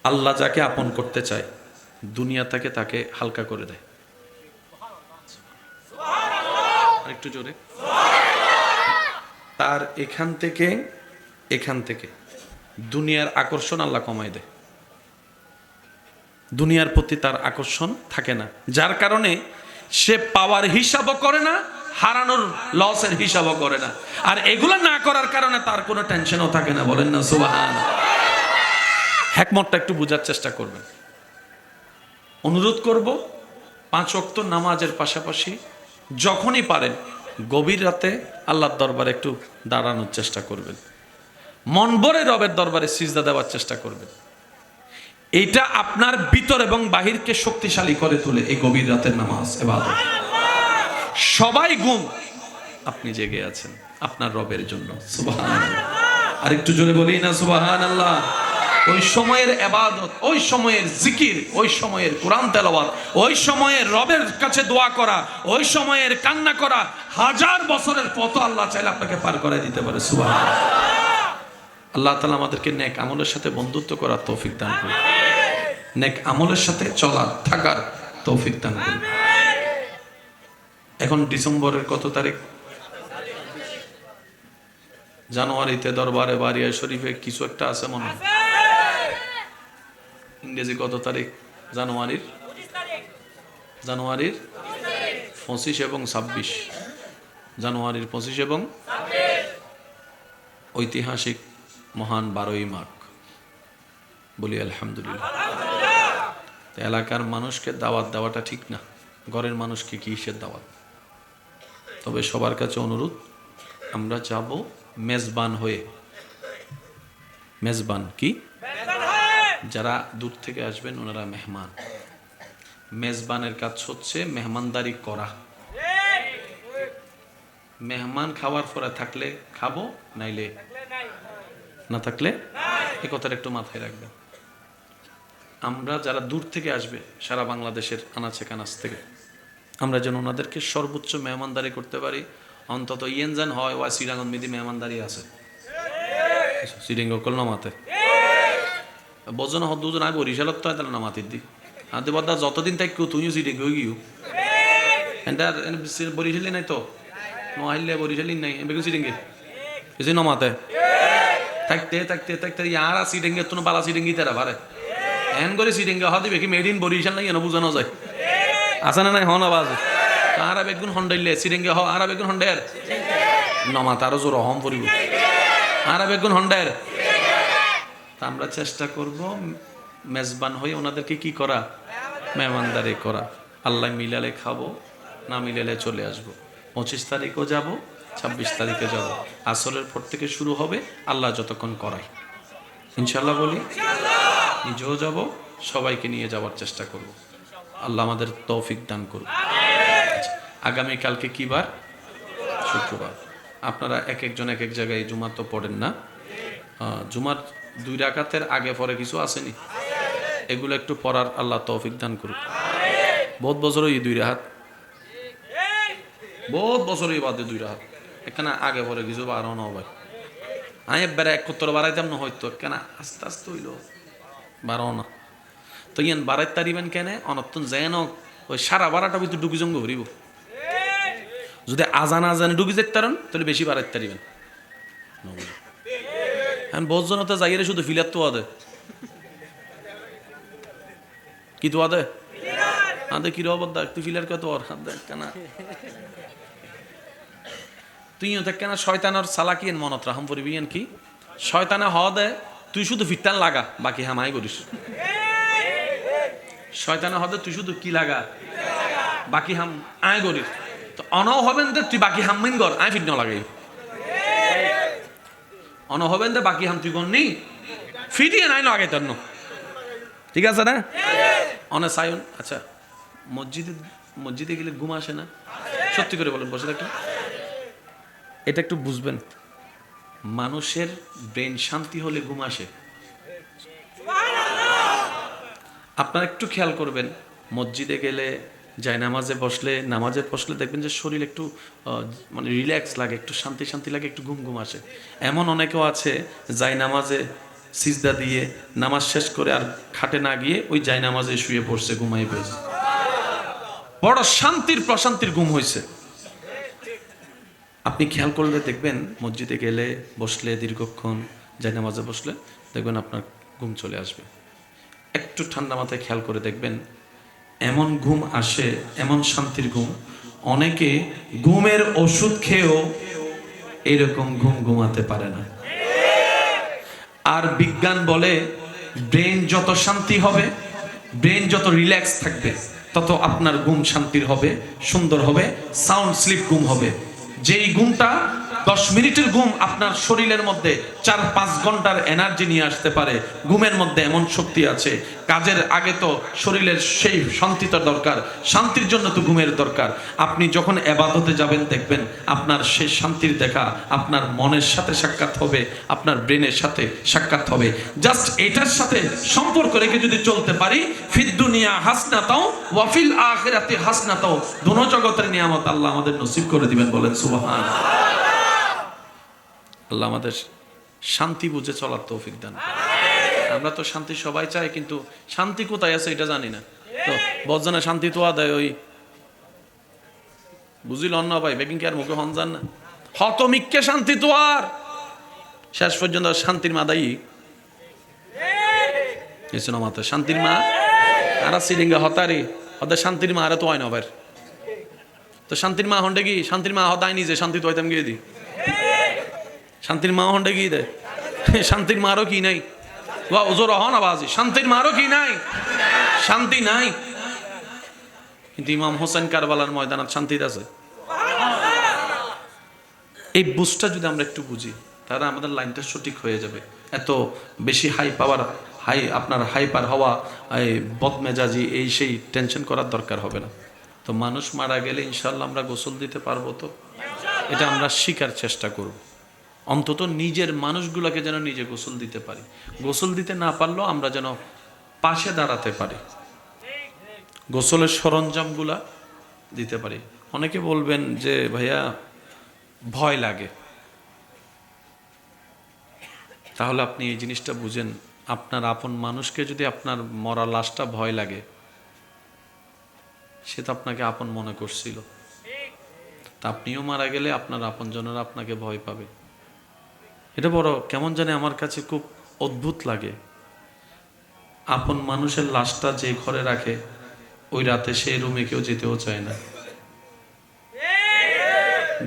আল্লাহ যাকে আপন করতে চায় দুনিয়া তাকে হালকা করে দেয়। একটু জোরে। তার এখান থেকে দুনিয়ার আকর্ষণ আল্লাহ কমাই দেয়। দুনিয়ার প্রতি তার আকর্ষণ থাকে না, যার কারণে সে পাওয়ার হিসাবও করে না, হারানোর লসের হিসাবও করে না। আর এগুলো না করার কারণে তার কোনো টেনশনও থাকে না। বলেন না সুবহানাল্লাহ। হিকমতটা একটু বোঝার চেষ্টা করবেন। অনুরোধ করব, 5 ওয়াক্ত নামাজের পাশাপাশি যখনই পারেন গভীর রাতে আল্লাহর দরবারে একটু দাঁড়ানোর চেষ্টা করবেন, মন ভরে রবের দরবারে সিজদা দেওয়ার চেষ্টা করবেন। এটা আপনার ভিতর এবং বাহিরকে শক্তিশালী করে তোলে। এই গভীর রাতের নামাজ ইবাদত। সবাই ঘুম, আপনি জেগে আছেন আপনার রবের জন্য। সুবহানাল্লাহ। আর একটু জোরে বলি না সুবহানাল্লাহ। ওই সময়ের ইবাদত, ওই সময়ের জিকির, ওই সময়ের কোরআন তেলাওয়াত, ওই সময়ের রবের কাছে দোয়া করা, ওই সময়ের কান্না করা, 1000 বছরের পথ আল্লাহ চাইলে আপনাকে পার করে দিতে পারে। সুবহানাল্লাহ। আল্লাহ তাআলা আমাদেরকে নেক আমলের সাথে বন্ধুত্ব করার তৌফিক দান করুন, নেক আমলের সাথে চলার থাকার তৌফিক দান করুন। এখন ডিসেম্বরের কত তারিখ? জানুয়ারিতে দরবারে বারিয়া শরীফে কিছু একটা আছে মনে হয়। ইংরেজি কত তারিখ? জানুয়ারির 25 এবং 26। জানুয়ারির 25 এবং ঐতিহাসিক মহান 12ই মাঘ। বলি আলহামদুলিল্লাহ। এলাকার মানুষকে দাওয়াত দেওয়াটা ঠিক না, ঘরের মানুষকে কিসের দাওয়াত? তবে সবার কাছে অনুরোধ, আমরা যাব মেজবান হয়ে। মেজবান কি? যারা দূর থেকে আসবেন ওনারা মেহমান। মেজবানের কাজ হচ্ছে মেহমানদারি করা। মেহমান খাওয়ার পরে থাকলে খাবো, নাইলে না থাকলে, এই কথাটা একটু মাথায় রাখবেন। আমরা যারা দূর থেকে আসবে সারা বাংলাদেশের আনাচে কানাচ থেকে, আমরা যেন ওনাদেরকে সর্বোচ্চ মেহমানদারি করতে পারি। অন্তত ইয়েনজান হয় ওয়া সিরাঙ্গন মিদি মেহমানদারি আছে সিরিঙ্গ কল নামাতে বজন হ দুজন আগে বরিশালত তো তাহলে নামাতির দি আদে বদা যতদিন তাই কেউ তুইও সিরিঙ্গ গিয়েও এন্টার বরিশালি নাই তো নোয়াইলে বরিশালি নাই এমবে সিরিঙ্গে কিছু নামাতে থাকতে থাকতে থাকতে ইয়ারা সিরিঙ্গে তুনো বালা সিরিঙ্গি তেরা পারে এন করে সিরিঙ্গে হ দিবে কি মেড ইন বরিশাল নাই এনে বুঝানো যায় আছে না নাই হন আওয়াজ আর বেগুন হন্ডাইলে সিরিঙ্গে হ আর বেগুন হন্ডার নমা তারও জোর অহম পড়িব আর বেগুন হন্ডার। তা আমরা চেষ্টা করব মেজবান হয়ে ওনাদেরকে কি করা, মেহমানদারি করা। আল্লাহ মিলালে খাবো, না মিলালে চলে আসবো। 25 তারিখও যাব, 26 তারিখে যাব। আসলের পর থেকে শুরু হবে, আল্লাহ যতক্ষণ করায় ইনশাল্লাহ বলি। নিজেও যাব, সবাইকে নিয়ে যাওয়ার চেষ্টা করব। আল্লাহ আমাদের তৌফিক দান করুন। আগামীকালকে কি বার? শুক্রবার। আপনারা এক একজন এক এক জায়গায় জুমা তো পড়েন না, জুমার 2 রাকাতের আগে পরে কিছু আসেনি, এগুলো একটু পড়ার আল্লাহ তৌফিক দান করুক। বহুত বছর এই 2 রাকাত, বহুত বছর এই বাদে 2 রাকাত, এখানে আগে পরে কিছু বাড়ানো হবে। আমি একবারে 71 বাড়াইতাম না হয়তো, কেন আস্তে আস্তে হইল বাড়াও না। তো ইয়ান বাড়াইতে পারিবেন কেন? অনত্তন যেন ওই সারা বারাটা ভিতরে ঢুকি জঙ্গ ভরিব। যদি আজান আজানে ঢুকি যেতে পারেন তাহলে বেশি বাড়াইতে পারিবেন। এখন বহুত জনতা যাইয়ে শুধু ফিলার তো আদে, কি তো আদে আদে কি রব তুই ফিলার কত ওর কেনা তুইও দেখ কেনা শয়তানের চালাকি মনত রাখম পড়বি কি শয়তানে হ দে, তুই শুধু ফিরতান লাগা বাকি হামাই করিস। শয়তানে হদে তুই শুধু কি লাগা বাকি হাম আয় করিস। তো অন হবেন দে তুই বাকি হামিন কর, আয় ফিট ন লাগাই। অন হবেন দে বাকি হাম তুই করনি ফিটিয়ে নাই লাগাই তোর। ঠিক আছে না? অনে সায়ন আচ্ছা, মসজিদে গেলে ঘুম আসে না? সত্যি করে বলেন, বসে থাকলে এটা একটু বুঝবেন। মানুষের ব্রেন শান্তি হলে ঘুম আসে। আপনারা একটু খেয়াল করবেন, মসজিদে গেলে নামাজে বসলে দেখবেন যে শরীর একটু মানে রিল্যাক্স লাগে, একটু শান্তি শান্তি লাগে, একটু ঘুম ঘুম আসে। এমন অনেকেও আছে নামাজে সিজদা দিয়ে নামাজ শেষ করে আর খাটে না গিয়ে ওই নামাজে শুয়ে পড়ছে, ঘুমাই পড়ছে, বড় শান্তির প্রশান্তির ঘুম হয়েছে। আপনি খেয়াল করলে দেখবেন মসজিদে গেলে বসলে দীর্ঘক্ষণ নামাজে বসলে দেখবেন আপনার ঘুম চলে আসবে। একটু ঠান্ডা মাথায় খেয়াল করে দেখবেন এমন ঘুম আসে, এমন শান্তির ঘুম। অনেকে ঘুমের ওষুধ খেয়েও এরকম ঘুম ঘুমাতে পারে না। আর বিজ্ঞান বলে ব্রেন যত শান্তি হবে, ব্রেন যত রিল্যাক্স থাকবে, তত আপনার ঘুম শান্তির হবে, সুন্দর হবে, সাউন্ড স্লিপ ঘুম হবে। যেই ঘুমটা 10 মিনিটের ঘুম আপনার শরীরের মধ্যে 4-5 ঘন্টার এনার্জি নিয়ে আসতে পারে। ঘুমের মধ্যে এমন শক্তি আছে। কাজের আগে তো শরীরের সেই শান্তিটা দরকার, শান্তির জন্য তো ঘুমের দরকার। আপনি যখন ইবাদতে যাবেন দেখবেন আপনার সেই শান্তির দেখা আপনার মনের সাথে সাক্ষাৎ হবে, আপনার ব্রেনের সাথে সাক্ষাৎ হবে। জাস্ট এটার সাথে সম্পর্ক রেখে যদি চলতে পারি, ফিদ দুনিয়া হাসনাতাও ওয়া ফিল আখিরাতি হাসনাতাও, দুনো জগতের নিয়ামত আল্লাহ আমাদের নসিব করে দিবেন। বলেন সুবহানাল্লাহ। আল্লাহ আমাদের শান্তি বুঝে চলার তৌফিক দান। আমরা তো শান্তি সবাই চাই, কিন্তু শান্তি কোথায় আছে এটা জানি না। তো বজ্জানা শান্তি তো আদায় ওই বুঝিল অন্য ভাই বেকিং কে আর মুখে হন যান না, হতমিককে শান্তি তো আর শেষ পর্যন্ত শান্তির মা দায়ী মাতা শান্তির মা আর সিরিঙ্গা হতারি ওদের শান্তির মা আরে তো হয় না ভাই। তো শান্তির মা হন্ডে কি শান্তির মা হতায় নিজে শান্তি তো হইতাম গিয়ে দি শান্তির মা হন্ডে কি দেয় শান্তির মারও কি নাই ওজোর হন আবাজি শান্তির মারও কি নাই, শান্তি নাই। কিন্তু ইমাম হোসেন কারবালার ময়দানত শান্তি আছে। এই বুঝটা যদি আমরা একটু বুঝি তাহলে আমাদের লাইনটা সঠিক হয়ে যাবে। এত বেশি আপনার হাইপার হওয়া, এই বদমেজাজি, এই সেই টেনশন করার দরকার হবে না। তো মানুষ মারা গেলে ইনশাল্লাহ আমরা গোসল দিতে পারবো, তো এটা আমরা শিখার চেষ্টা করব। অন্তত নিজের মানুষগুলোকে যেন নিজে গোসল দিতে পারি, গোসল দিতে না পারলেও আমরা যেন পাশে দাঁড়াতে পারি, গোসলের সরঞ্জামগুলা দিতে পারি। অনেকে বলবেন যে ভাইয়া ভয় লাগে, তাহলে আপনি এই জিনিসটা বুঝেন, আপনার আপন মানুষকে যদি আপনার মরা লাশটা ভয় লাগে, সে তো আপনাকে আপন মনে করছিল, তা আপনিও মারা গেলে আপনার আপনজনেরা আপনাকে ভয় পাবে। এটা বড় কেমন জানে আমার কাছে খুব অদ্ভুত লাগে। আপন মানুষের লাশটা যে ঘরে রাখে ওই রাতে সেই রুমে কেউ যেতেও চায় না।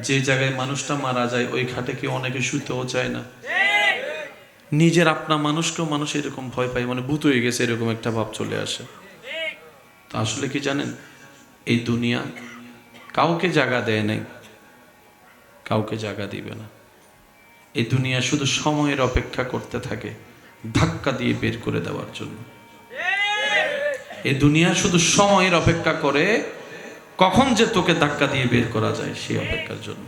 যে জায়গায় মানুষটা মারা যায় ওই খাটে কেউ অনেকে শুতেও চায় না। নিজের আপনা মানুষকেও মানুষ এরকম ভয় পায়, মানে ভূত হয়ে গেছে এরকম একটা ভাব চলে আসে। তা আসলে কি জানেন, এই দুনিয়া কাউকে জায়গা দেয় নাই, কাউকে জায়গা দিবে না। এই দুনিয়া শুধু সময়ের অপেক্ষা করতে থাকে ধাক্কা দিয়ে বের করে দেওয়ার জন্য। এই দুনিয়া শুধু সময়ের অপেক্ষা করে কখন যে তোকে ধাক্কা দিয়ে বের করা যায় সেই অপেক্ষার জন্য।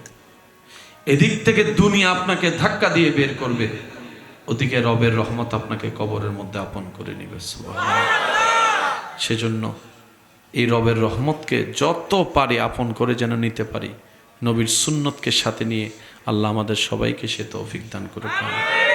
এদিক থেকে দুনিয়া আপনাকে ধাক্কা দিয়ে বের করবে, ওদিকে রবের রহমত আপনাকে কবরের মধ্যে আপন করে নিবে। সুবহানাল্লাহ। সেজন্য এই রবের রহমতকে যত পারি আপন করে যেন নিতে পারি, নবীর সুন্নতকে সাথে নিয়ে আল্লাহ আমাদের সবাইকে সে তৌফিক দান করুক।